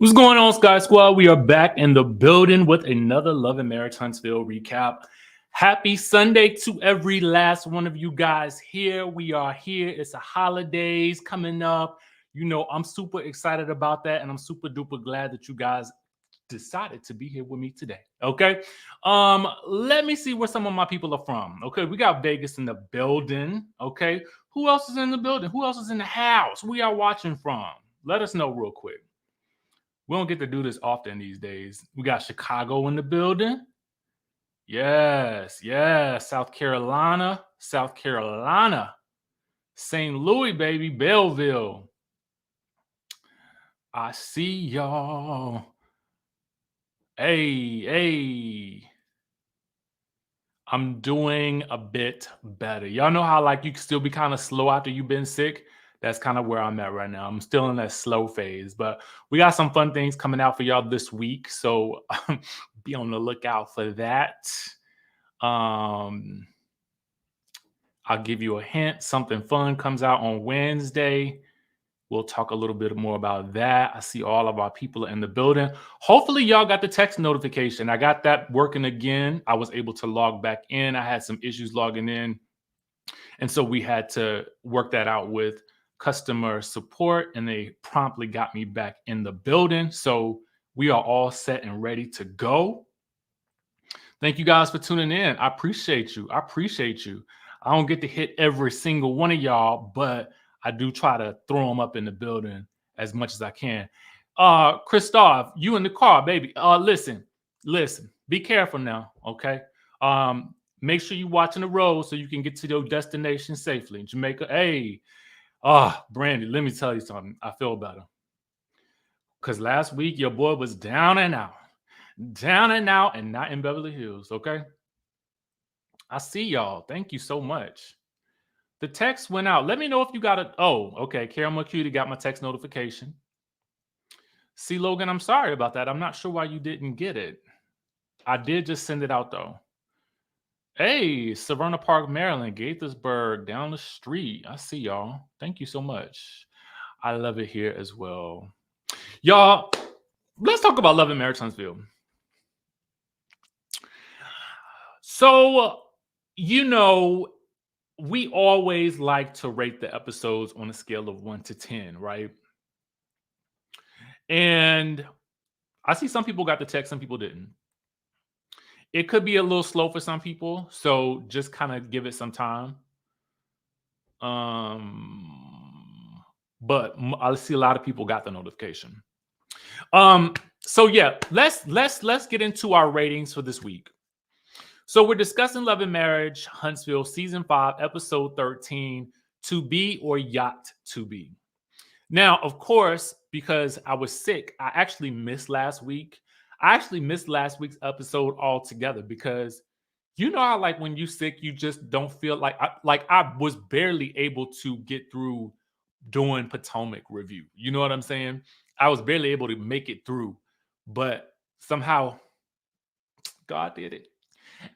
What's going on, Sky Squad? We are back in the building with another Love and Marriage Huntsville recap. Happy Sunday to every last one of you guys here. We are here. It's a holidays coming up. You know, I'm super excited about that, and I'm super duper glad that you guys decided to be here with me today. Okay. Let me see where some of my people are from. Okay, we got Vegas in the building. Okay. Who else is in the building? Who else is in the house? We are watching from. Let us know real quick. We don't get to do this often these days. We got Chicago in the building. Yes, yes. South Carolina, South Carolina. St. Louis, baby, Belleville. I see y'all. Hey. I'm doing a bit better. Y'all know how like you can still be kind of slow after you've been sick? That's kind of where I'm at right now. I'm still in that slow phase, but we got some fun things coming out for y'all this week. So be on the lookout for that. I'll give you a hint. Something fun comes out on Wednesday. We'll talk a little bit more about that. I see all of our people in the building. Hopefully, y'all got the text notification. I got that working again. I was able to log back in. I had some issues logging in. And so we had to work that out with customer support, and they promptly got me back in the building. So we are all set and ready to go. Thank you guys for tuning in. I appreciate you. I don't get to hit every single one of y'all, but I do try to throw them up in the building as much as I can. Christoph, you in the car, baby. Listen, be careful now, okay? Make sure you're watching the road so you can get to your destination safely. In Jamaica, hey, Brandy, let me tell you something. I feel better. Because last week, your boy was down and out, and not in Beverly Hills, okay? I see y'all. Thank you so much. The text went out. Let me know if you got it. Oh, okay. Carol McCuty got my text notification. See, Logan, I'm sorry about that. I'm not sure why you didn't get it. I did just send it out, though. Hey, Savannah Park, Maryland, Gaithersburg, down the street. I see y'all. Thank you so much. I love it here as well. Y'all, let's talk about Love and Marriage Huntsville. So, you know, we always like to rate the episodes on a scale of 1 to 10, right? And I see some people got the text, some people didn't. It could be a little slow for some people, so just kind of give it some time. But I see a lot of people got the notification. So yeah, let's get into our ratings for this week. So we're discussing Love and Marriage Huntsville season 5, episode 13, To Be or Yacht to Be. Now, of course, because I was sick, I actually missed last week. I actually missed last week's episode altogether because you know how like when you sick, you just don't feel like I was barely able to get through doing Potomac review. You know what I'm saying? I was barely able to make it through, but somehow God did it.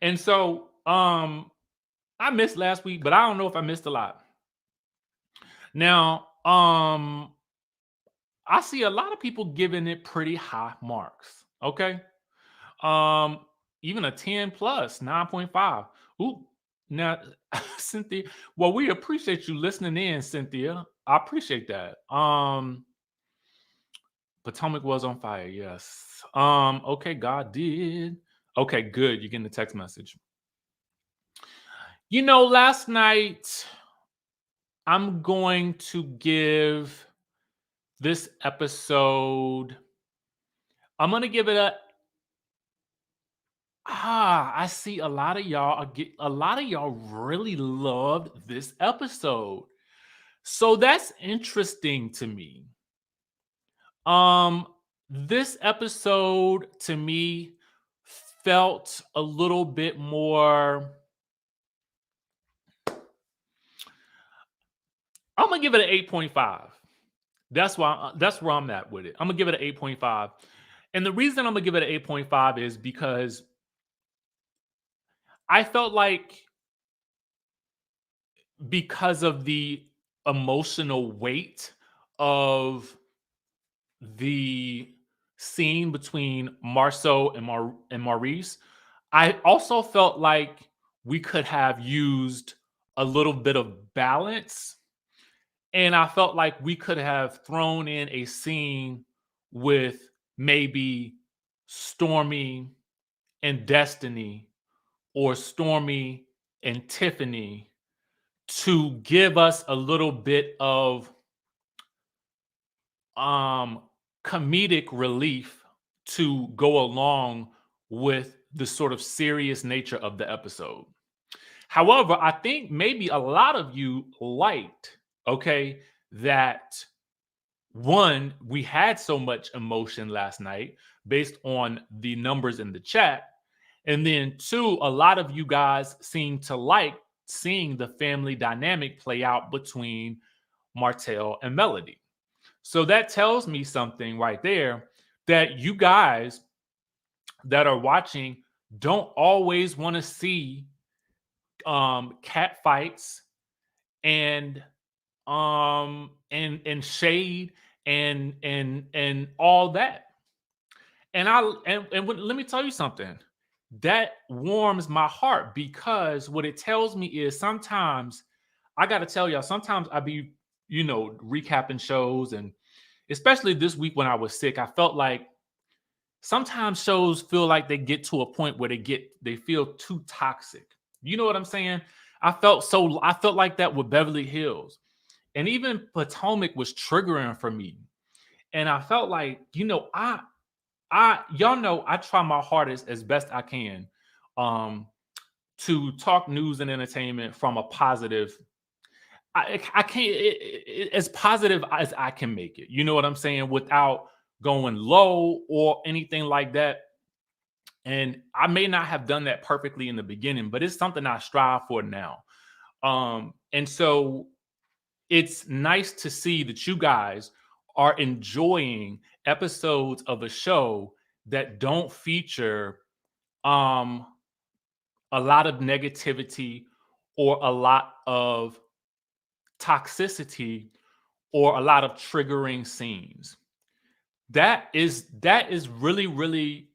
And so I missed last week, but I don't know if I missed a lot. Now, I see a lot of people giving it pretty high marks. Okay. Even a 10 plus, 9.5. Ooh, now Cynthia. Well, we appreciate you listening in, Cynthia. I appreciate that. Potomac was on fire, yes. Okay, God did. Okay, good. You're getting the text message. You know, last night I'm going to give this episode. I'm gonna give it I see a lot of y'all really loved this episode. So that's interesting to me. This episode to me felt a little bit more. I'm gonna give it an 8.5. That's where I'm at with it. I'm gonna give it an 8.5. And the reason I'm gonna give it an 8.5 is because I felt like because of the emotional weight of the scene between Marceau and Maurice, I also felt like we could have used a little bit of balance, and I felt like we could have thrown in a scene with maybe Stormy and Destiny, or Stormy and Tiffany, to give us a little bit of um comedic relief to go along with the sort of serious nature of the episode. However, I think maybe a lot of you liked, okay, that one, we had so much emotion last night based on the numbers in the chat. And then two, a lot of you guys seem to like seeing the family dynamic play out between Martell and Melody. So that tells me something right there, that you guys that are watching don't always want to see cat fights and and shade and all that. Let me tell you something. That warms my heart, because what it tells me is sometimes I got to tell y'all, sometimes I be, recapping shows, and especially this week when I was sick, I felt like sometimes shows feel like they get to a point where they feel too toxic. You know what I'm saying? I felt like that with Beverly Hills. And even Potomac was triggering for me. And I felt like, y'all know I try my hardest as best I can um to talk news and entertainment from a positive. I can't as positive as I can make it. You know what I'm saying? Without going low or anything like that. And I may not have done that perfectly in the beginning, but it's something I strive for now. And so it's nice to see that you guys are enjoying episodes of a show that don't feature um a lot of negativity or a lot of toxicity or a lot of triggering scenes. That is really, really,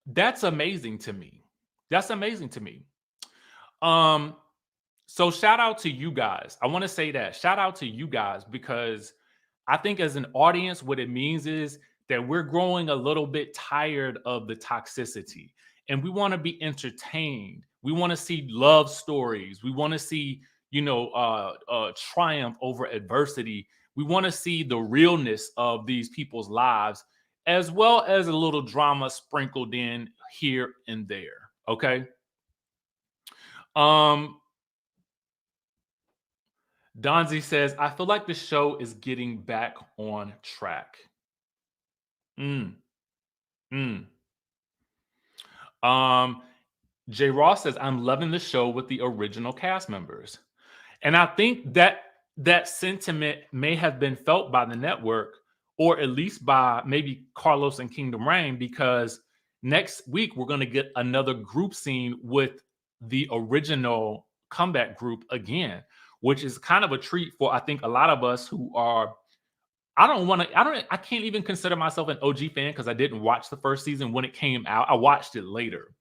that's amazing to me. That's amazing to me. Um so shout out to you guys. I want to say that. Shout out to you guys, because I think as an audience, what it means is that we're growing a little bit tired of the toxicity, and we want to be entertained. We want to see love stories. We want to see, triumph over adversity. We want to see the realness of these people's lives, as well as a little drama sprinkled in here and there. Okay. Um, Donzi says, I feel like the show is getting back on track. Mm, mm. Um, J. Ross says, I'm loving the show with the original cast members. And I think that that sentiment may have been felt by the network, or at least by maybe Carlos and Kingdom Reign, because next week we're going to get another group scene with the original comeback group again, which is kind of a treat for, I think, a lot of us who are. I can't even consider myself an OG fan, because I didn't watch the first season when it came out. I watched it later.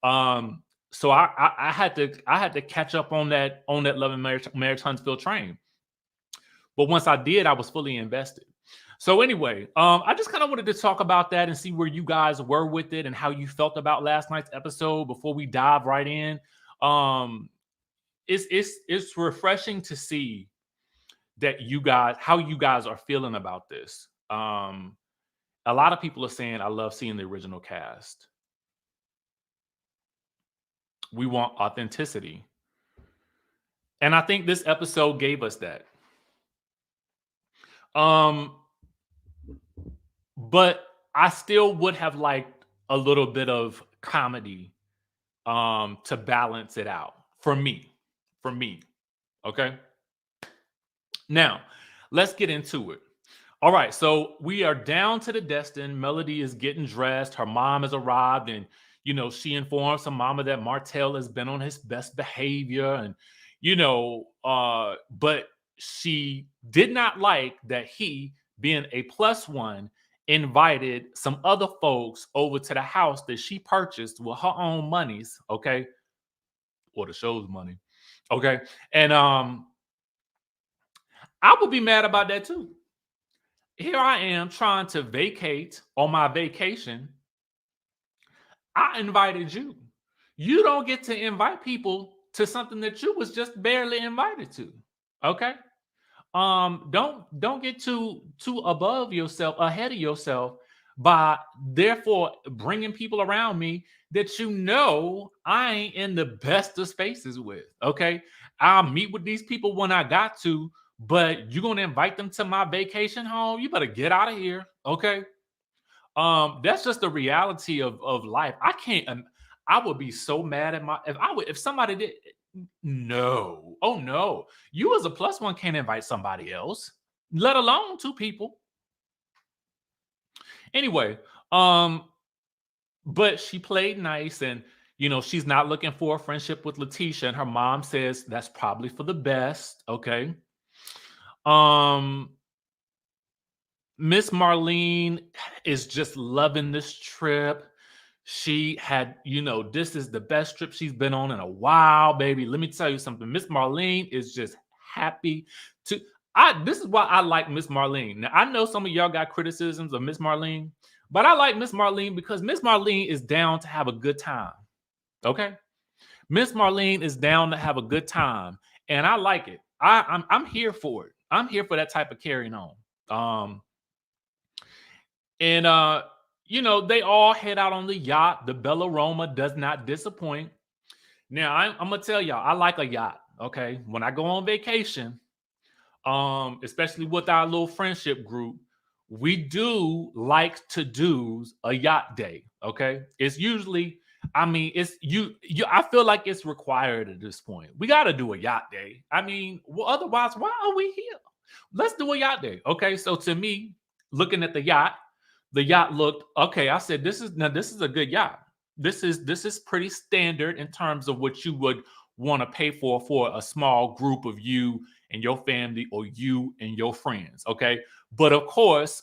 So I had to catch up on that Love and Marriage Huntsville train. But once I did, I was fully invested. So anyway, I just kind of wanted to talk about that and see where you guys were with it and how you felt about last night's episode before we dive right in. It's refreshing to see that how you guys are feeling about this. A lot of people are saying, I love seeing the original cast. We want authenticity. And I think this episode gave us that. But I still would have liked a little bit of comedy to balance it out for me. Okay. Now, let's get into it. All right, so we are down to the Destin. Melody is getting dressed. Her mom has arrived, and she informs her mama that Martell has been on his best behavior, and but she did not like that he, being a plus one invited some other folks over to the house that she purchased with her own monies, okay, or the show's money, okay, and I would be mad about that too. Here I am trying to vacate on my vacation. I invited you. You don't get to invite people to something that you was just barely invited to. Okay? Don't get too above yourself, ahead of yourself by therefore bringing people around me that you know I ain't in the best of spaces with. Okay? I'll meet with these people when I got to, but you're gonna invite them to my vacation home. You better get out of here. Okay? That's just the reality of life. I can't. I would be so mad at my if somebody did. No, oh no, you as a plus one can't invite somebody else, let alone two people. Anyway, um, but she played nice, and she's not looking for a friendship with Letitia, and her mom says that's probably for the best. Okay. Um, Miss Marlene is just loving this trip. She had, this is the best trip she's been on in a while, baby. Let me tell you something. Miss Marlene is just happy to. This is why I like Miss Marlene. Now I know some of y'all got criticisms of Miss Marlene, but I like Miss Marlene because Miss Marlene is down to have a good time. Okay, Miss Marlene is down to have a good time, and I like it. I'm here for it. I'm here for that type of carrying on. Um, and they all head out on the yacht. The Bella Roma does not disappoint. Now, I'm gonna tell y'all, I like a yacht. Okay, when I go on vacation, especially with our little friendship group, we do like to do a yacht day. Okay, it's usually, I mean, it's you. I feel like it's required at this point. We got to do a yacht day. I mean, well, otherwise, why are we here? Let's do a yacht day. Okay, so to me, looking at the yacht looked okay. I said, this is a good yacht. This is pretty standard in terms of what you would want to pay for a small group of you and your family or you and your friends. Okay. But of course,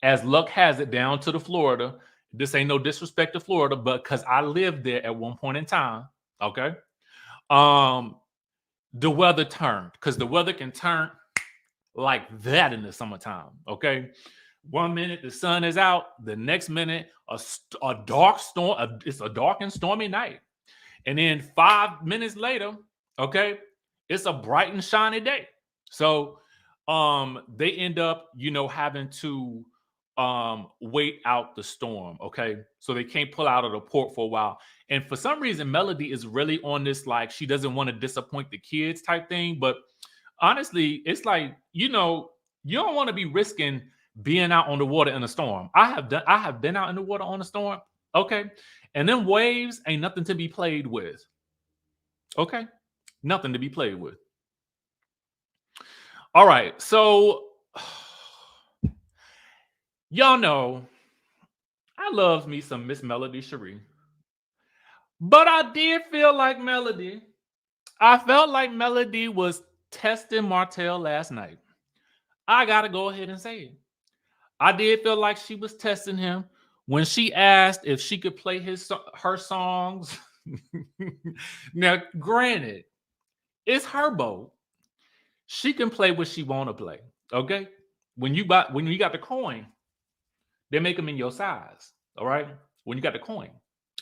as luck has it, down to the Florida, this ain't no disrespect to Florida, but because I lived there at one point in time. Okay. Um, the weather turned because the weather can turn like that in the summertime. Okay. One minute the sun is out, the next minute a dark storm. It's a dark and stormy night, and then 5 minutes later, okay, it's a bright and shiny day. So, they end up, having to wait out the storm. Okay, so they can't pull out of the port for a while, and for some reason, Melody is really on this like she doesn't want to disappoint the kids type thing, but honestly, it's like, you don't want to be risking being out on the water in a storm. I have been out in the water on a storm. Okay. And then waves ain't nothing to be played with. Okay. Nothing to be played with. All right. So y'all know I love me some Miss Melody Cherie. But I did feel like Melody. I felt like Melody was testing Martell last night. I gotta go ahead and say it. I did feel like she was testing him when she asked if she could play her songs. Now, granted, it's her boat. She can play what she want to play. Okay, when you got the coin, they make them in your size. All right, when you got the coin,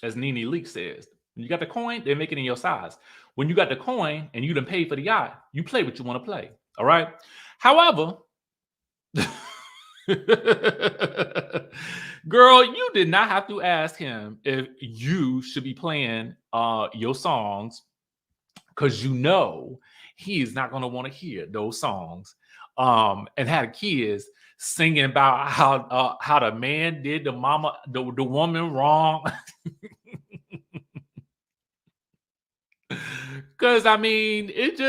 as Nene Leak says, when you got the coin, they make it in your size. When you got the coin and you done paid for the yacht, you play what you want to play. All right. However, girl, you did not have to ask him if you should be playing your songs because he is not going to want to hear those songs. And had kids singing about how the man did the woman wrong. Cause I mean, it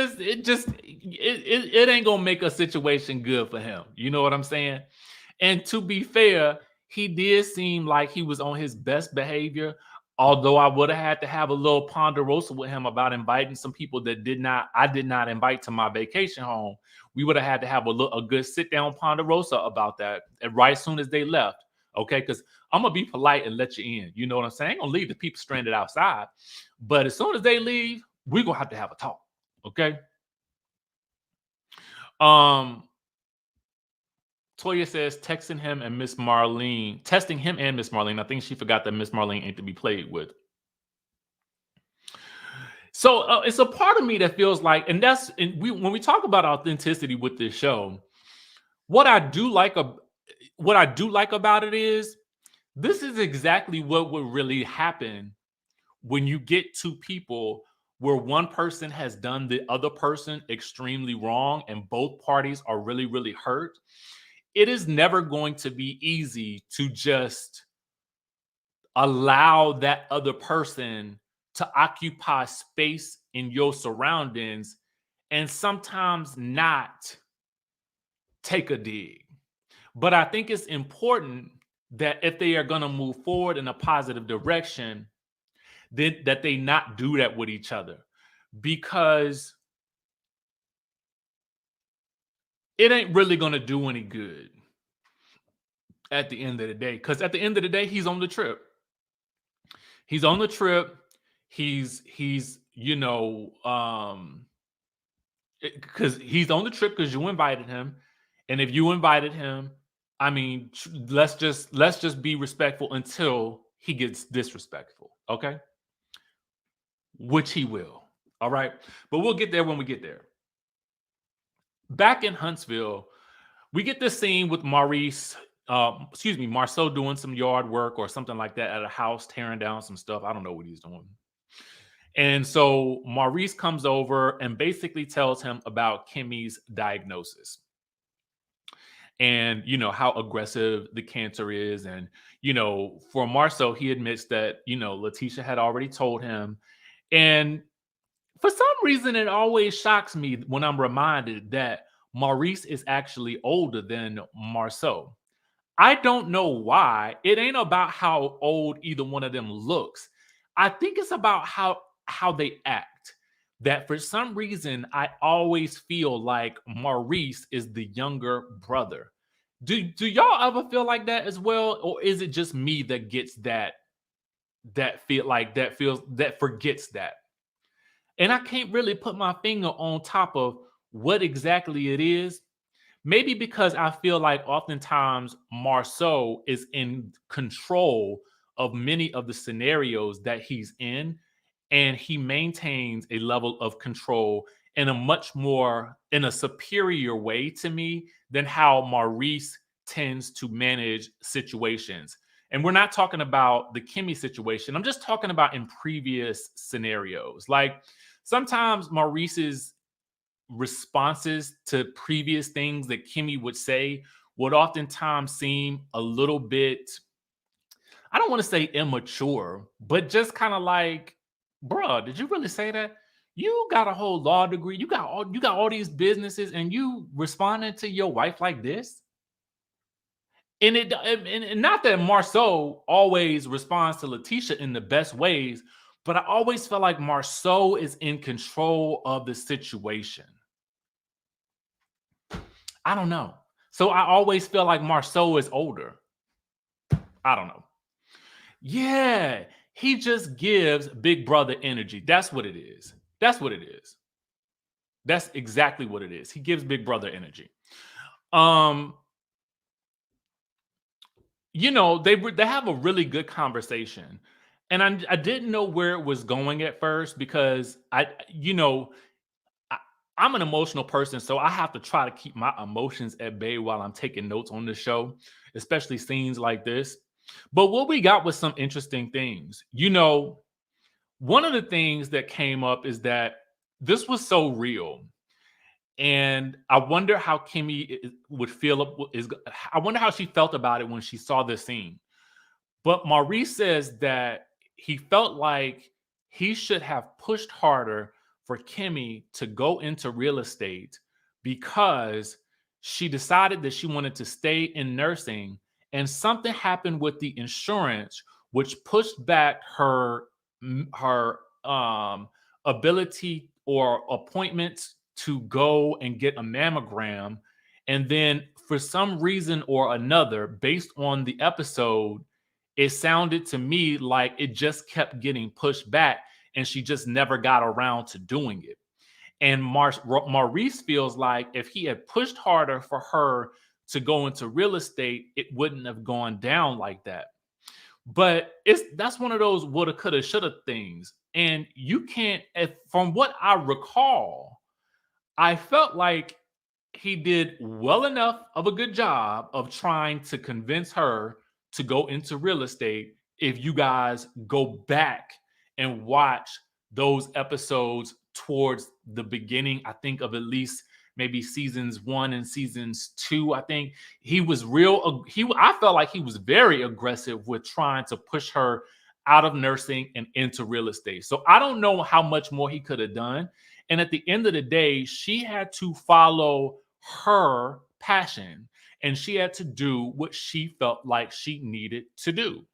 ain't gonna make a situation good for him. You know what I'm saying? And to be fair, he did seem like he was on his best behavior. Although I would have had to have a little ponderosa with him about inviting some people that I did not invite to my vacation home. We would have had to have a good sit down ponderosa about that right as soon as they left. Okay, because I'm gonna be polite and let you in. You know what I'm saying? I ain't gonna leave the people stranded outside. But as soon as they leave, we're gonna have a talk. Okay. Um, Toya says testing him and Miss Marlene. I think she forgot that Miss Marlene ain't to be played with. So it's a part of me that feels like, when we talk about authenticity with this show, what I do like about it is this is exactly what would really happen when you get two people where one person has done the other person extremely wrong and both parties are really, really hurt. It is never going to be easy to just allow that other person to occupy space in your surroundings and sometimes not take a dig. But I think it's important that if they are going to move forward in a positive direction, that they not do that with each other, because it ain't really going to do any good at the end of the day. Because at the end of the day, he's on the trip. He's on the trip. He's because he's on the trip because you invited him, and if you invited him, I mean, let's just be respectful until he gets disrespectful, okay? Which he will. All right, but we'll get there when we get there. Back in Huntsville, we get this scene with Maurice, Marceau doing some yard work or something like that at a house, tearing down some stuff. I don't know what he's doing. And so Maurice comes over and basically tells him about Kimmy's diagnosis and, how aggressive the cancer is. And, for Marceau, he admits that, Letitia had already told him. And for some reason, it always shocks me when I'm reminded that Maurice is actually older than Marceau. I don't know why. It ain't about how old either one of them looks. I think it's about how they act. That for some reason, I always feel like Maurice is the younger brother. Do y'all ever feel like that as well, or is it just me that gets that forgets that? And I can't really put my finger on top of what exactly it is. Maybe because I feel like oftentimes Marceau is in control of many of the scenarios that he's in, and he maintains a level of control in a superior way to me than how Maurice tends to manage situations. And we're not talking about the Kimmy situation. I'm just talking about in previous scenarios. Like sometimes Maurice's responses to previous things that Kimmy would say would oftentimes seem a little bit, I don't want to say immature, but just kind of like, bruh, did you really say that? You got a whole law degree, you got all these businesses, and you responding to your wife like this? And not that Marceau always responds to Letitia in the best ways, but I always feel like Marceau is in control of the situation. I don't know. So I always feel like Marceau is older. I don't know. Yeah, he just gives big brother energy. That's what it is. That's what it is. That's exactly what it is. He gives big brother energy. Um, they have a really good conversation. And I didn't know where it was going at first because I'm an emotional person, so I have to try to keep my emotions at bay while I'm taking notes on the show, especially scenes like this. But what we got was some interesting things. One of the things that came up is that this was so real. And I wonder how Kimmy would feel. I wonder how she felt about it when she saw this scene. But Maurice says that he felt like he should have pushed harder for Kimmy to go into real estate because she decided that she wanted to stay in nursing, and something happened with the insurance which pushed back her ability or appointments to go and get a mammogram. And then for some reason or another, based on the episode, it sounded to me like it just kept getting pushed back and she just never got around to doing it. And Maurice feels like if he had pushed harder for her to go into real estate, it wouldn't have gone down like that. But that's one of those woulda, coulda, shoulda things. And you can't, from what I recall, I felt like he did well enough of a good job of trying to convince her to go into real estate. If you guys go back and watch those episodes towards the beginning, I think of at least maybe seasons 1 and seasons 2, I think he was real. I felt like he was very aggressive with trying to push her out of nursing and into real estate. So I don't know how much more he could have done. And at the end of the day, she had to follow her passion and she had to do what she felt like she needed to do.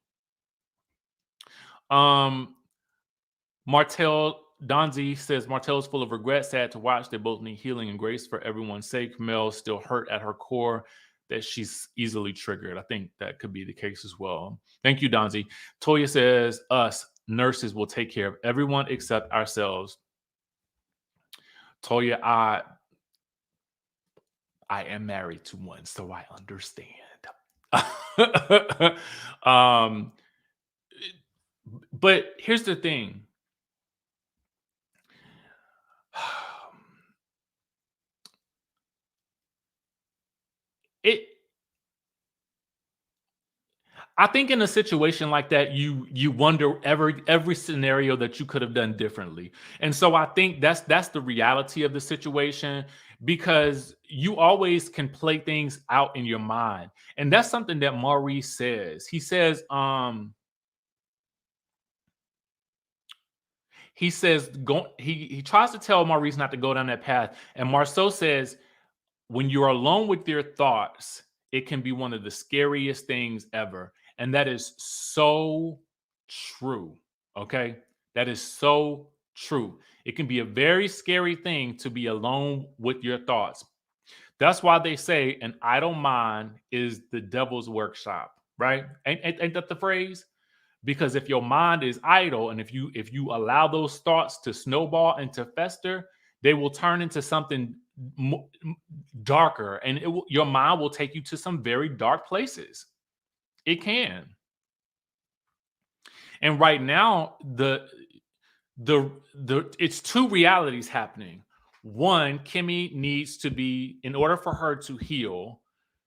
Martell Donzi says Martell is full of regret, sad to watch. They both need healing and grace for everyone's sake. Mel's still hurt at her core that she's easily triggered. I think that could be the case as well. Thank you, Donzi. Toya says us nurses will take care of everyone except ourselves. Toya, I am married to one, so I understand. But here's the thing. I think in a situation like that, you wonder every scenario that you could have done differently. And so I think that's the reality of the situation, because you always can play things out in your mind. And that's something that Maurice says. He says he tries to tell Maurice not to go down that path. And Marceau says, when you're alone with your thoughts, it can be one of the scariest things ever. And that is so true. Okay. That is so true. It can be a very scary thing to be alone with your thoughts. That's why they say an idle mind is the devil's workshop, right? Ain't that the phrase? Because if your mind is idle and if you allow those thoughts to snowball and to fester, they will turn into something darker, and your mind will take you to some very dark places. It can. And right now, the it's two realities happening. One, Kimmy needs to be, in order for her to heal,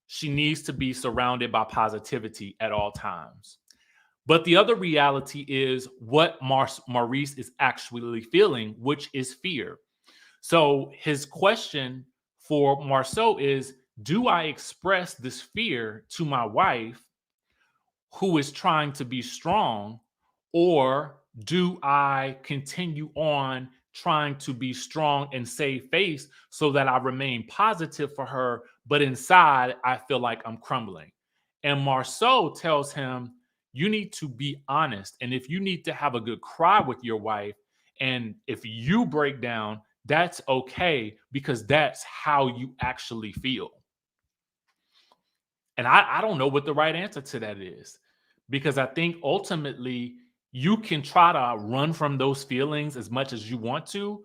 she needs to be surrounded by positivity at all times. But the other reality is what Maurice is actually feeling, which is fear. So his question for Marceau is, do I express this fear to my wife who is trying to be strong, or do I continue on trying to be strong and save face so that I remain positive for her, but inside I feel like I'm crumbling? And Marceau tells him, you need to be honest. And if you need to have a good cry with your wife, and if you break down, that's okay, because that's how you actually feel. And I don't know what the right answer to that is, because I think ultimately you can try to run from those feelings as much as you want to,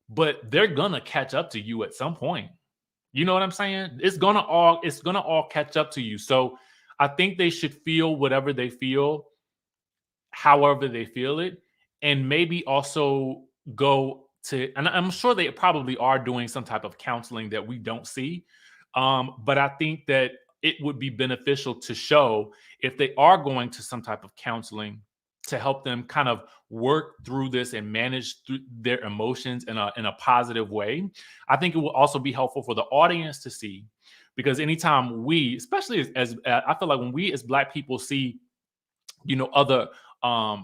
but they're gonna catch up to you at some point. You know what I'm saying? It's gonna all catch up to you. So I think they should feel whatever they feel, however they feel it, and maybe also go to, and I'm sure they probably are doing some type of counseling that we don't see. But I think that it would be beneficial to show, if they are going to some type of counseling, to help them kind of work through this and manage through their emotions in a positive way. I think it will also be helpful for the audience to see, because anytime we, especially as I feel like when we as Black people see, other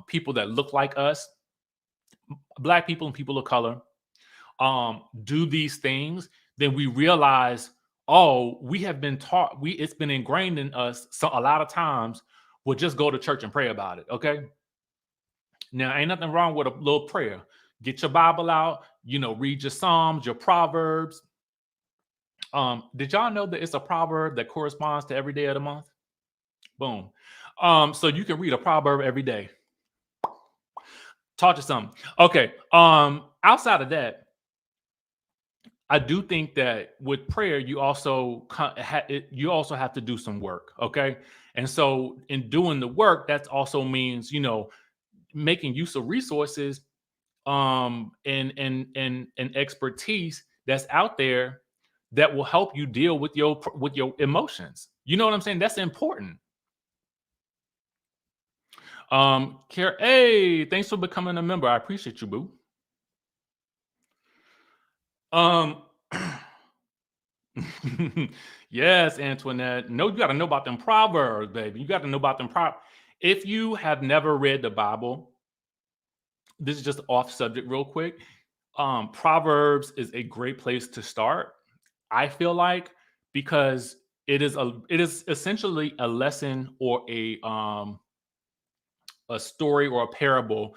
people that look like us, Black people and people of color, do these things, then we realize, oh, we have been taught, it's been ingrained in us, so a lot of times Well, just go to church and pray about it. Okay. Now, ain't nothing wrong with a little prayer. Get your Bible out, read your Psalms, your Proverbs. Did y'all know that it's a proverb that corresponds to every day of the month? Boom. So you can read a proverb every day. Taught you something. Okay. Outside of that, I do think that with prayer, you also have to do some work. Okay. And so in doing the work, that also means, making use of resources and expertise that's out there that will help you deal with your emotions. You know what I'm saying? That's important. Hey, thanks for becoming a member. I appreciate you, boo. Um, yes, Antoinette. No, you got to know about them proverbs, baby. You got to know about them If you have never read the Bible, this is just off subject, real quick. Proverbs is a great place to start. I feel like because it is essentially a lesson or a story or a parable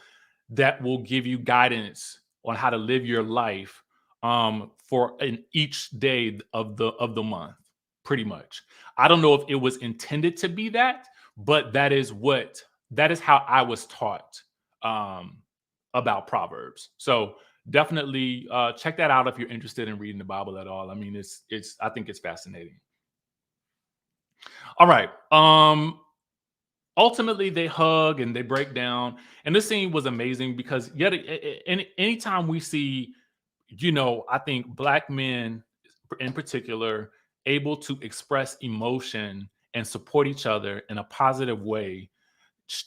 that will give you guidance on how to live your life for in each day of the month, pretty much. I don't know if it was intended to be that, but that is how I was taught about Proverbs. So definitely check that out if you're interested in reading the Bible at all. I mean, it's I think it's fascinating. All right. Ultimately they hug and they break down, and this scene was amazing because yet anytime we see, I think black men in particular able to express emotion and support each other in a positive way,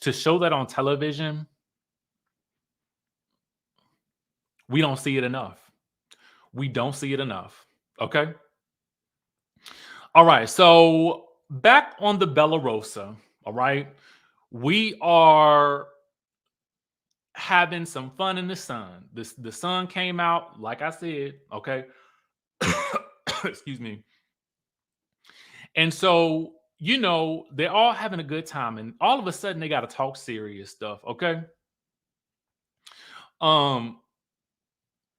to show that on television, we don't see it enough. We don't see it enough. Okay. All right. So back on the Bella Rosa. All right. We are having some fun in the sun. The sun came out, like I said. Okay. Excuse me. And so, they're all having a good time. And all of a sudden they got to talk serious stuff. Okay. Um,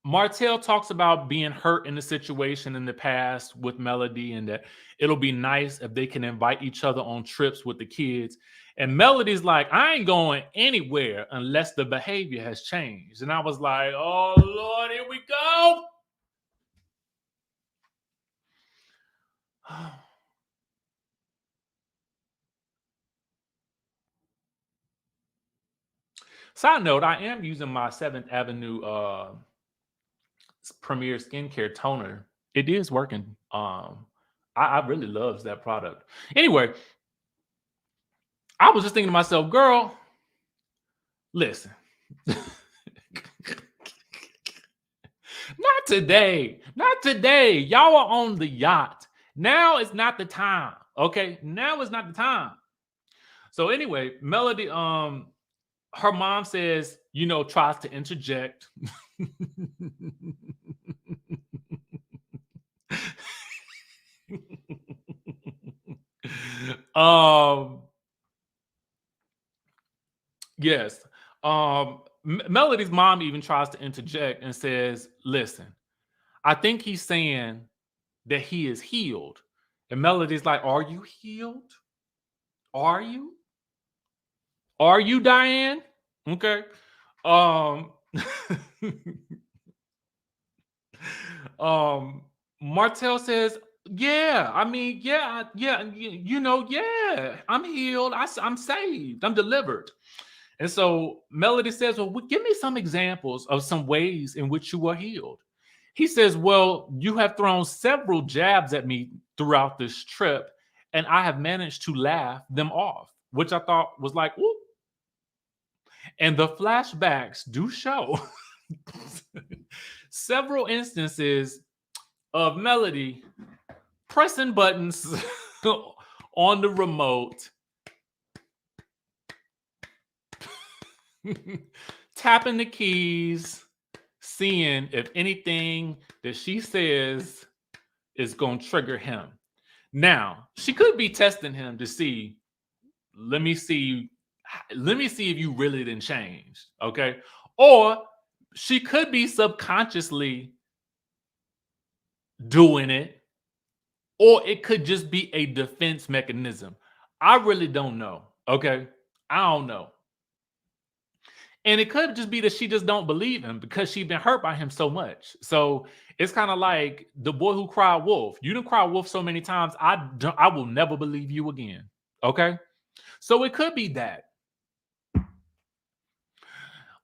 Martell talks about being hurt in the situation in the past with Melody, and that it'll be nice if they can invite each other on trips with the kids. And Melody's like, I ain't going anywhere unless the behavior has changed. And I was like, oh, Lord, here we go. Side note, I am using my 7th Avenue Premier Skincare Toner. It is working. I really loves that product. Anyway, I was just thinking to myself, girl, listen. Not today. Not today. Y'all are on the yacht. Now is not the time. Okay. Now is not the time. So anyway, Melody, her mom says, tries to interject. um, yes. Melody's mom even tries to interject and says, listen, I think he's saying that he is healed. And Melody's like, are you healed? Are you? Are you, Diane? Okay. Um, Martell says, yeah, I mean, yeah, yeah, yeah, I'm healed. I'm saved. I'm delivered. And so Melody says, well, give me some examples of some ways in which you were healed. He says, well, you have thrown several jabs at me throughout this trip, and I have managed to laugh them off, which I thought was like, ooh. And the flashbacks do show several instances of Melody pressing buttons on the remote, tapping the keys, seeing if anything that she says is going to trigger him. Now, she could be testing him to see let me see, let me see if you really didn't change. Okay. Or she could be subconsciously doing it, or it could just be a defense mechanism. I really don't know. Okay. I don't know. And it could just be that she just don't believe him because she's been hurt by him so much. So it's kind of like the boy who cried wolf. You didn't cry wolf so many times. I will never believe you again. Okay. So it could be that.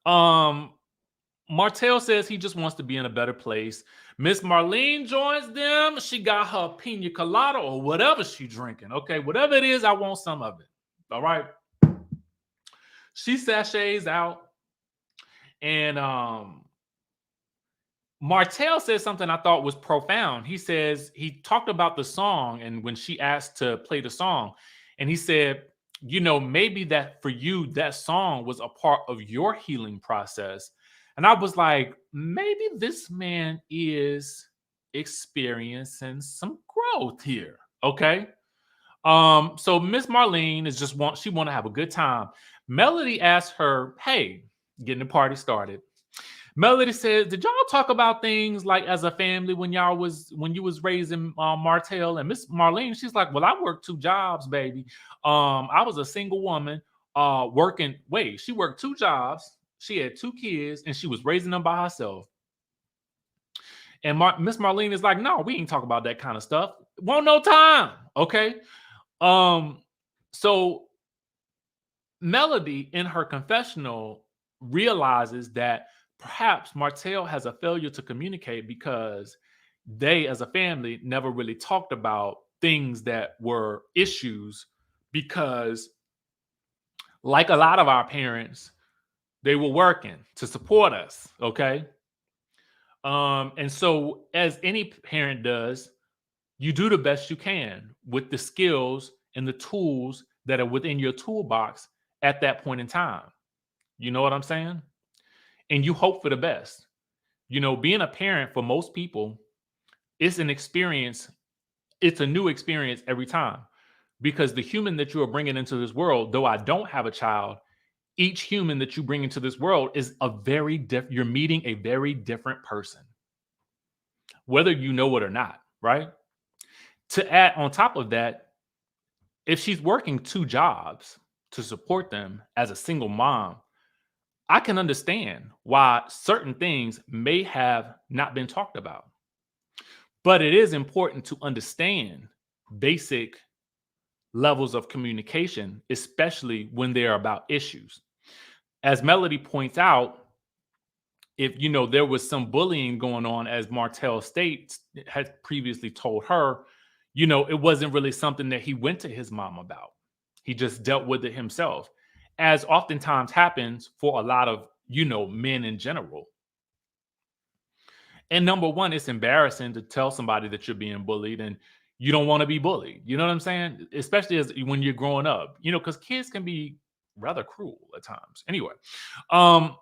Um, Martell says he just wants to be in a better place. Miss Marlene joins them. She got her pina colada or whatever she's drinking. Okay, whatever it is, I want some of it. All right. She sachets out, and Martell says something I thought was profound. He says he talked about the song, and when she asked to play the song, and he said, you know, maybe that for you, that song was a part of your healing process. And I was like, maybe this man is experiencing some growth here. Okay. So Miss Marlene is just she want to have a good time. Melody asked her, hey, getting the party started. Melody says, "Did y'all talk about things like as a family when you was raising Martell?" And Miss Marlene, she's like, "Well, I worked two jobs, baby. I was a single woman working. Wait, she worked two jobs. She had two kids, and she was raising them by herself." And Miss Marlene is like, "No, we ain't talk about that kind of stuff. Won't no time, okay?" Um, so Melody in her confessional realizes that perhaps Martell has a failure to communicate because they, as a family, never really talked about things that were issues because, like a lot of our parents, they were working to support us. Okay. And so, as any parent does, you do the best you can with the skills and the tools that are within your toolbox at that point in time. You know what I'm saying? And you hope for the best. You know, being a parent for most people, it's an experience. It's a new experience every time because the human that you are bringing into this world, though I don't have a child, each human that you bring into this world is a very different, you're meeting a very different person, whether you know it or not, right? To add on top of that, if she's working two jobs to support them as a single mom, I can understand why certain things may have not been talked about. But it is important to understand basic levels of communication, especially when they're about issues. As Melody points out, if you know there was some bullying going on, as Martell States had previously told her, you know, it wasn't really something that he went to his mom about. He just dealt with it himself, as oftentimes happens for a lot of, you know, men in general. And number one, it's embarrassing to tell somebody that you're being bullied and you don't want to be bullied. You know what I'm saying? Especially as when you're growing up, you know, because kids can be rather cruel at times. Anyway, um,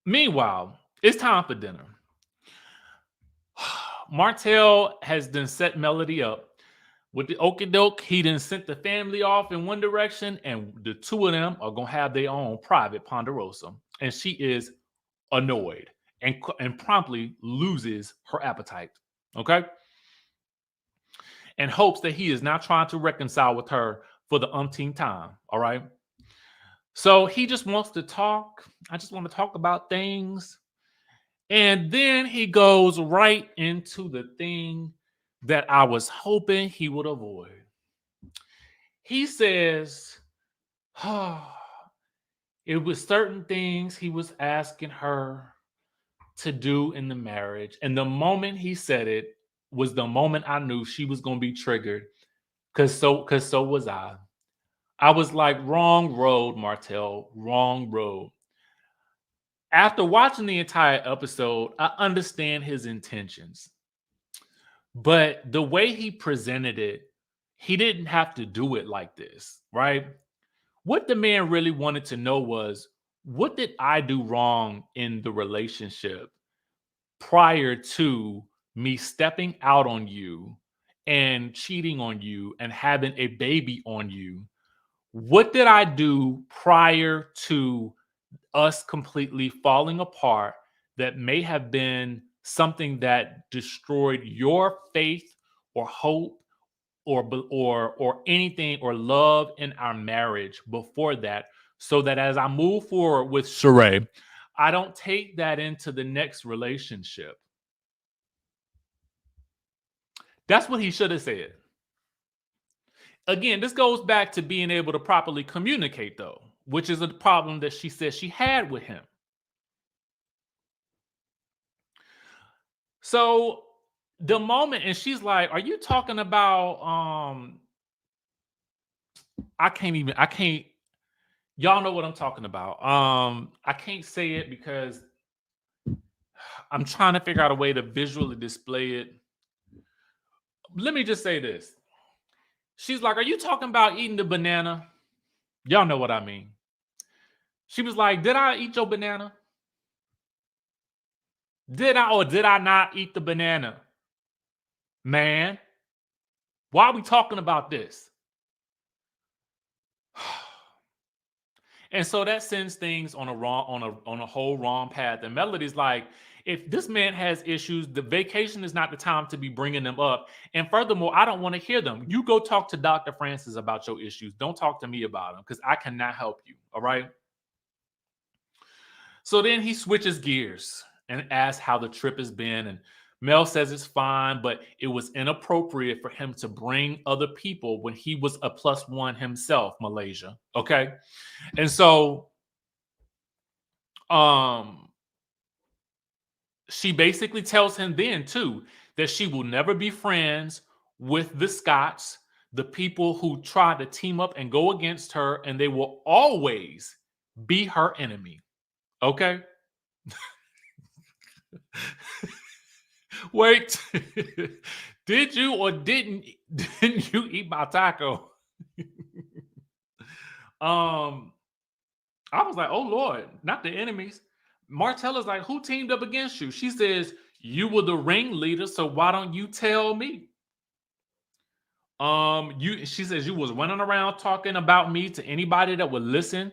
meanwhile, it's time for dinner. Martell has then set Melody up with the okie doke. He then sent the family off in one direction, and the two of them are gonna have their own private ponderosa. And she is annoyed and promptly loses her appetite. Okay, and hopes that he is not trying to reconcile with her for the umpteenth time. All right. So he just wants to talk. I just want to talk about things. And then he goes right into the thing that I was hoping he would avoid. He says, oh, it was certain things he was asking her to do in the marriage. And the moment he said it was the moment I knew she was going to be triggered. Cause so was I. I was like, wrong road, Martell, wrong road. After watching the entire episode, I understand his intentions. But the way he presented it, he didn't have to do it like this, right? What the man really wanted to know was, what did I do wrong in the relationship prior to me stepping out on you and cheating on you and having a baby on you, what did I do prior to us completely falling apart that may have been something that destroyed your faith or hope or anything or love in our marriage before that, so that as I move forward with Sheree, I don't take that into the next relationship. That's what he should have said. Again, this goes back to being able to properly communicate, though, which is a problem that she said she had with him. So the moment, and she's like, "Are you talking about?" I can't. Y'all know what I'm talking about. I can't say it because I'm trying to figure out a way to visually display it. Let me just say this. She's like, "Are you talking about eating the banana?" Y'all know what I mean. She was like, "Did I eat your banana? Did I or did I not eat the banana? Man, why are we talking about this?" And so that sends things on a whole wrong path. And Melody's like, if this man has issues, the vacation is not the time to be bringing them up. And furthermore, I don't want to hear them. You go talk to Dr. Francis about your issues. Don't talk to me about them because I cannot help you. All right. So then he switches gears and asks how the trip has been. And Mel says it's fine, but it was inappropriate for him to bring other people when he was a plus one himself, Malaysia. Okay. And so um she basically tells him then too that she will never be friends with the Scots, the people who try to team up and go against her, and they will always be her enemy. Okay. Wait. Did you or didn't you eat my taco? I was like, oh Lord, not the enemies. Martella's like, who teamed up against you? She says, you were the ringleader, so why don't you tell me? She says you was running around talking about me to anybody that would listen,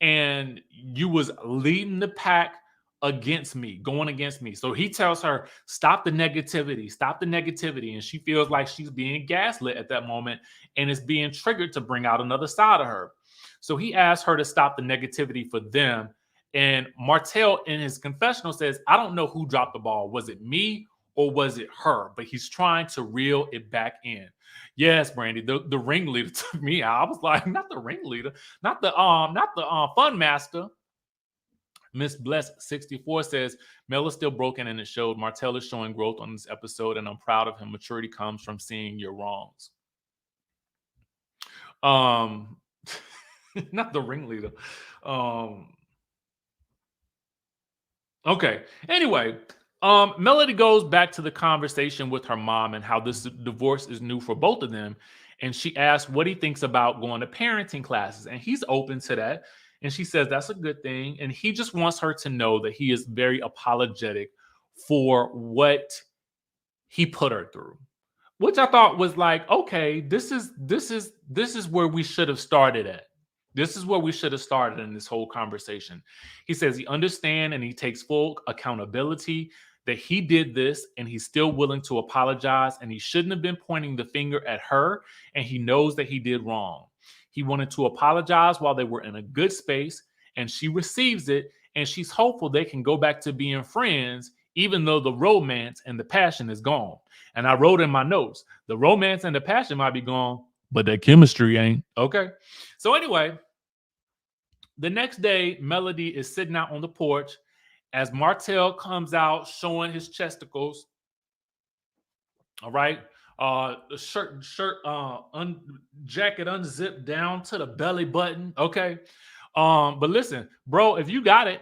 and you was leading the pack against me, going against me. So he tells her, stop the negativity. And she feels like she's being gaslit at that moment and is being triggered to bring out another side of her. So he asks her to stop the negativity for them. And Martell in his confessional says, I don't know who dropped the ball. Was it me or was it her? But he's trying to reel it back in. Yes, Brandy, the ringleader took me out. I was like, not the ringleader, not the fun master. Miss Bless 64 says Mel is still broken and it showed. Martell is showing growth on this episode, and I'm proud of him. Maturity comes from seeing your wrongs. Um, not the ringleader. Okay. Anyway, Melody goes back to the conversation with her mom and how this divorce is new for both of them. And she asks what he thinks about going to parenting classes. And he's open to that. And she says that's a good thing. And he just wants her to know that he is very apologetic for what he put her through. Which I thought was like, okay, this is where we should have started at. This is where we should have started in this whole conversation. He says he understands and he takes full accountability that he did this, and he's still willing to apologize, and he shouldn't have been pointing the finger at her, and he knows that he did wrong. He wanted to apologize while they were in a good space, and she receives it, and she's hopeful they can go back to being friends even though the romance and the passion is gone. And I wrote in my notes, the romance and the passion might be gone, but the chemistry ain't. Okay. So anyway, the next day, Melody is sitting out on the porch as Martell comes out showing his chesticles. All right. The jacket unzipped down to the belly button. Okay. But listen, bro, if you got it,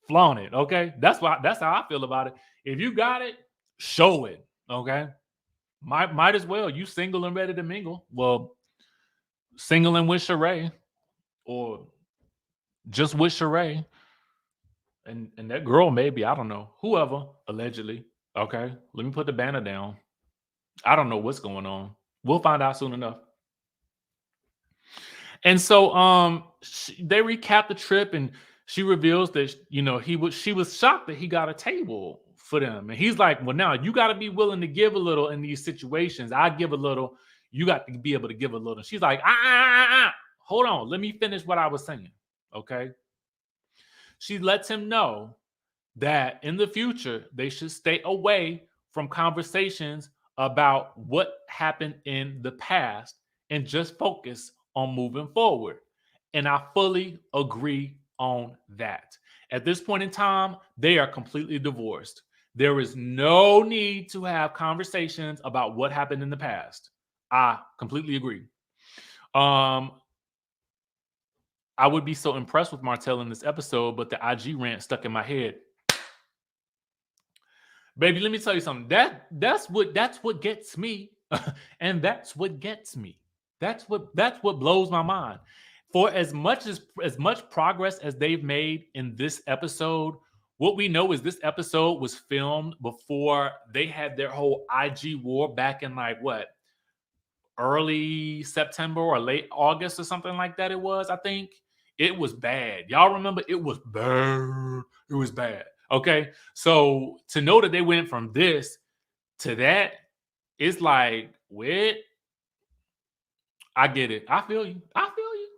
flaunt it. Okay. That's how I feel about it. If you got it, show it. Okay. Might as well. You single and ready to mingle. Well, single and with Sheree, or just with Sheree, and that girl maybe, I don't know, whoever allegedly. Okay, let me put the banner down. I don't know what's going on. We'll find out soon enough. And so they recap the trip, and she reveals that she was shocked that he got a table for them. And he's like, "Well, now you got to be willing to give a little in these situations. I give a little, you got to be able to give a little." She's like, hold on, let me finish what I was saying." Okay. She lets him know that in the future they should stay away from conversations about what happened in the past and just focus on moving forward. And I fully agree on that. At this point in time, they are completely divorced. There is no need to have conversations about what happened in the past. I completely agree. Um, I would be so impressed with Martell in this episode, but the IG rant stuck in my head. Baby, let me tell you something. That's what gets me. And that's what gets me. That's what blows my mind. For as much progress as they've made in this episode, what we know is this episode was filmed before they had their whole IG war back in like what, early September or late August or something like that. It was, I think. It was bad. Y'all remember? It was bad. It was bad. Okay. So to know that they went from this to that, it's like, wait, I get it. I feel you. I feel you.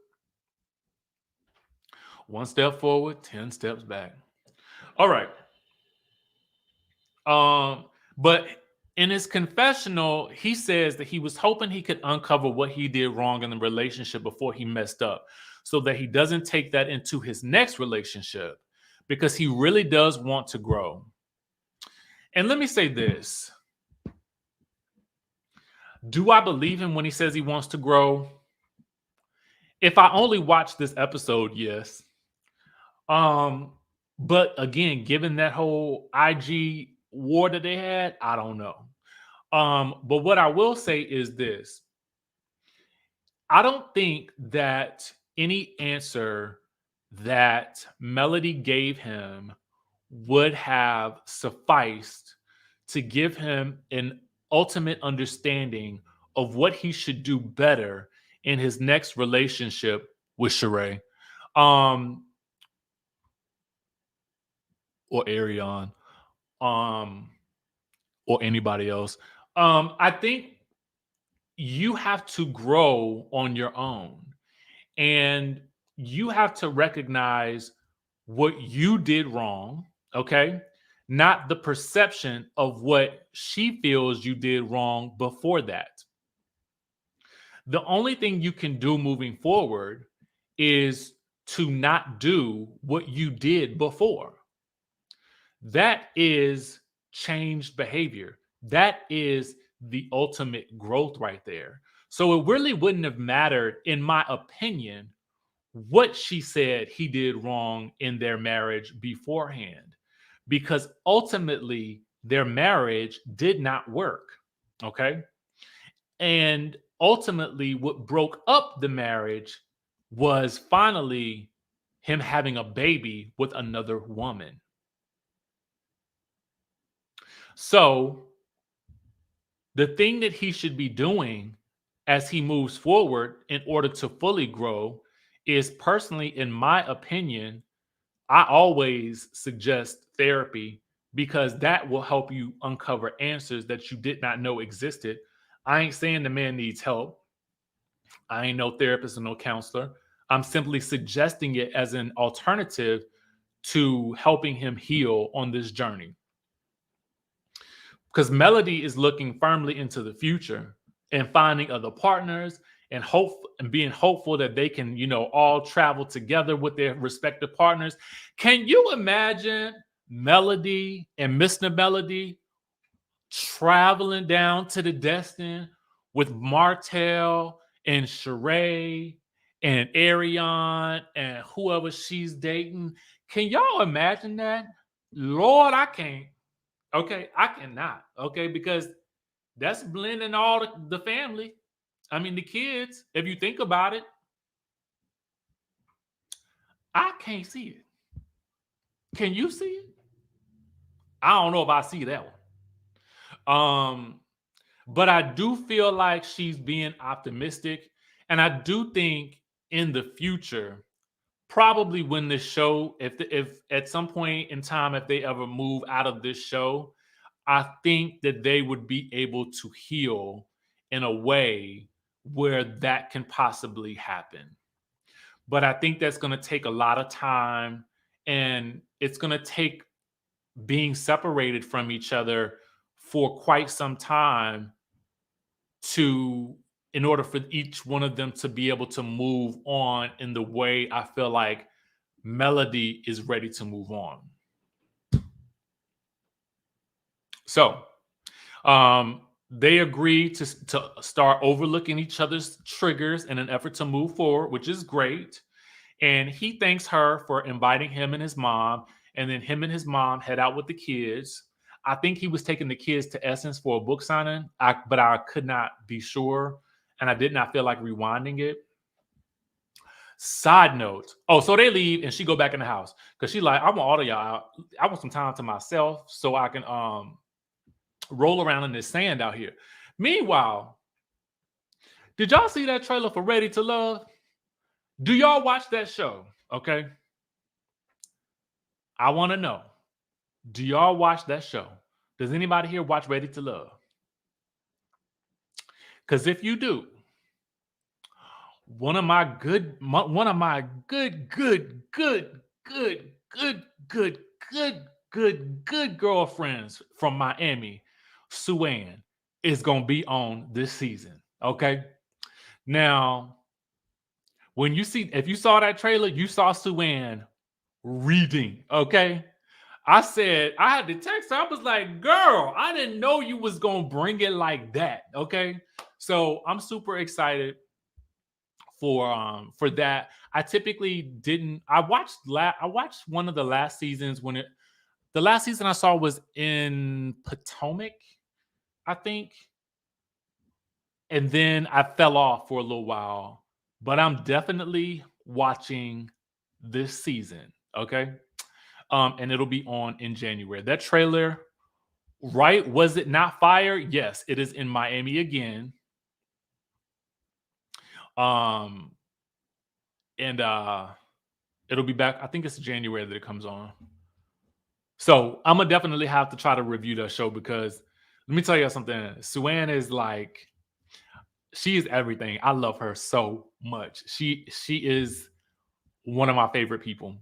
One step forward, 10 steps back. All right. Um, but in his confessional, he says that he was hoping he could uncover what he did wrong in the relationship before he messed up, so that he doesn't take that into his next relationship, because he really does want to grow. And let me say this. Do I believe him when he says he wants to grow? If I only watch this episode, yes. Um, but again, given that whole IG war that they had, I don't know. But what I will say is this: I don't think that any answer that Melody gave him would have sufficed to give him an ultimate understanding of what he should do better in his next relationship with Sheree, um, or Arion, um, or anybody else. I think you have to grow on your own, and you have to recognize what you did wrong, okay? Not the perception of what she feels you did wrong before that. The only thing you can do moving forward is to not do what you did before. That is changed behavior. That is the ultimate growth right there. So it really wouldn't have mattered, in my opinion, what she said he did wrong in their marriage beforehand, because ultimately their marriage did not work. Okay. And ultimately, what broke up the marriage was finally him having a baby with another woman. So the thing that he should be doing as he moves forward in order to fully grow is, personally, in my opinion, I always suggest therapy, because that will help you uncover answers that you did not know existed. I ain't saying the man needs help. I ain't no therapist or no counselor. I'm simply suggesting it as an alternative to helping him heal on this journey. Because Melody is looking firmly into the future and finding other partners, and hope and being hopeful that they can, all travel together with their respective partners. Can you imagine Melody and Mr. Melody traveling down to the Destin with Martell and Sheree and Arion and whoever she's dating? Can y'all imagine that? Lord, I can't. Okay, I cannot. Okay, because that's blending all the family. I mean, the kids. If you think about it, I can't see it. Can you see it? I don't know if I see that one. But I do feel like she's being optimistic. And I do think in the future, probably when this show, if at some point in time, if they ever move out of this show, I think that they would be able to heal in a way where that can possibly happen. But I think that's going to take a lot of time, and it's going to take being separated from each other for quite some time to in order for each one of them to be able to move on in the way I feel like Melody is ready to move on. So, they agree to start overlooking each other's triggers in an effort to move forward, which is great. And he thanks her for inviting him and his mom. And then him and his mom head out with the kids. I think he was taking the kids to Essence for a book signing, but I could not be sure. And I did not feel like rewinding it. Side note. Oh, so they leave and she go back in the house because she like, I want all of y'all out. I want some time to myself so I can roll around in this sand out here. Meanwhile, did y'all see that trailer for Ready to Love? Do y'all watch that show? Okay. I want to know. Do y'all watch that show? Does anybody here watch Ready to Love? Because if you do, one of my good girlfriends from Miami, Suan, is gonna be on this season. Okay. Now, if you saw that trailer, you saw Suan reading. Okay. I had to text her. I was like, girl, I didn't know you was gonna bring it like that. Okay. So I'm super excited for that. I typically didn't I watched one of the last seasons the last season I saw was in Potomac, I think. And then I fell off for a little while, but I'm definitely watching this season. Okay. And it'll be on in January. That trailer, right? Was it not fire? Yes, it is in Miami again. Um, and it'll be back. I think it's January that it comes on. So I'm gonna definitely have to try to review that show because let me tell you something. Suan is like, she is everything. I love her so much. She is one of my favorite people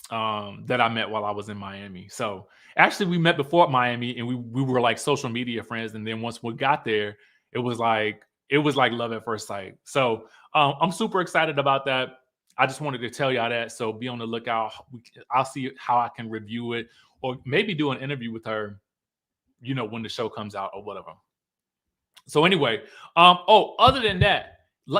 that I met while I was in Miami. So actually, we met before Miami, and we were like social media friends. And then once we got there, it was like love at first sight. So I'm super excited about that. I just wanted to tell y'all that. So be on the lookout. I'll see how I can review it, or maybe do an interview with her. When the show comes out or whatever. So anyway, other than that,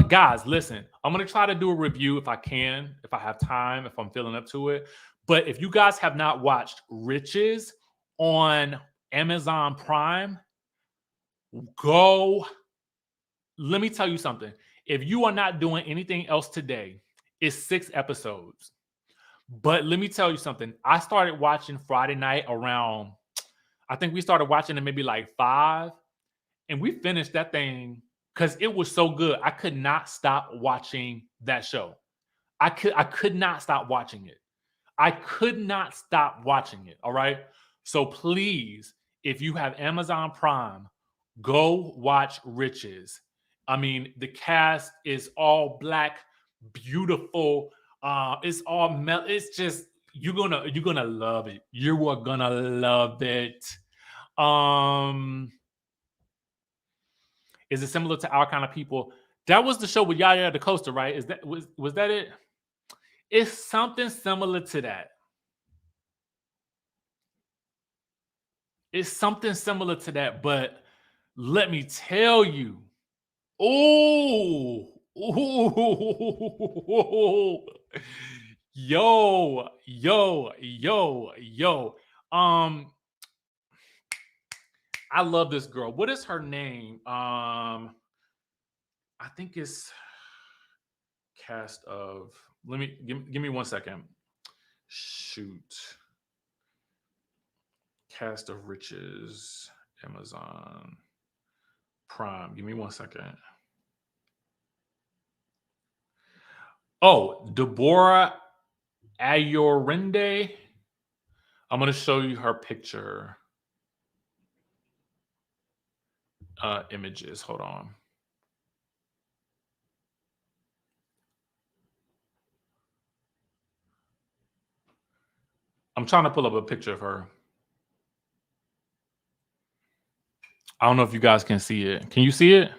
guys, listen, I'm gonna try to do a review if I can, if I have time, if I'm feeling up to it. But if you guys have not watched Riches on Amazon Prime, go. Let me tell you something. If you are not doing anything else today, it's 6 episodes. But let me tell you something. I started watching Friday night around, I think we started watching it maybe like 5. And we finished that thing because it was so good. I could not stop watching that show. I could not stop watching it. I could not stop watching it. All right. So please, if you have Amazon Prime, go watch Riches. I mean, the cast is all black, beautiful. It's it's just you're gonna love it. You are gonna love it. Um Is it similar to Our Kind of People? That was the show with Yaya the Coaster, right? Was that it? It's something similar to that. It's something similar to that, but let me tell you. Oh, ooh, yo. I love this girl. What is her name? I think it's cast of. Let me give me 1 second. Shoot. Cast of Riches, Amazon Prime. Give me 1 second. Oh, Deborah Ayorinde. I'm gonna show you her picture images. Hold on. I'm trying to pull up a picture of her. I don't know if you guys can see it. Can you see it?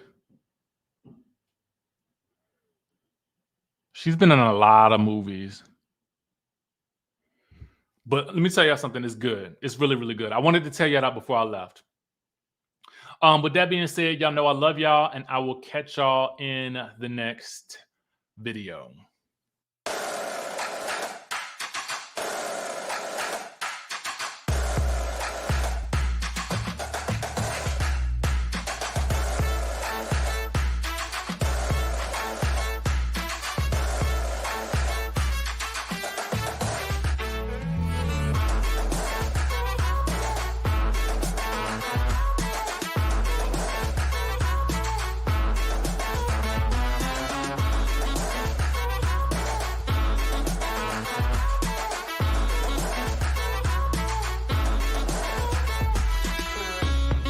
She's been in a lot of movies. But let me tell y'all something. It's good. It's really, really good. I wanted to tell y'all that before I left. With that being said, y'all know I love y'all, and I will catch y'all in the next video.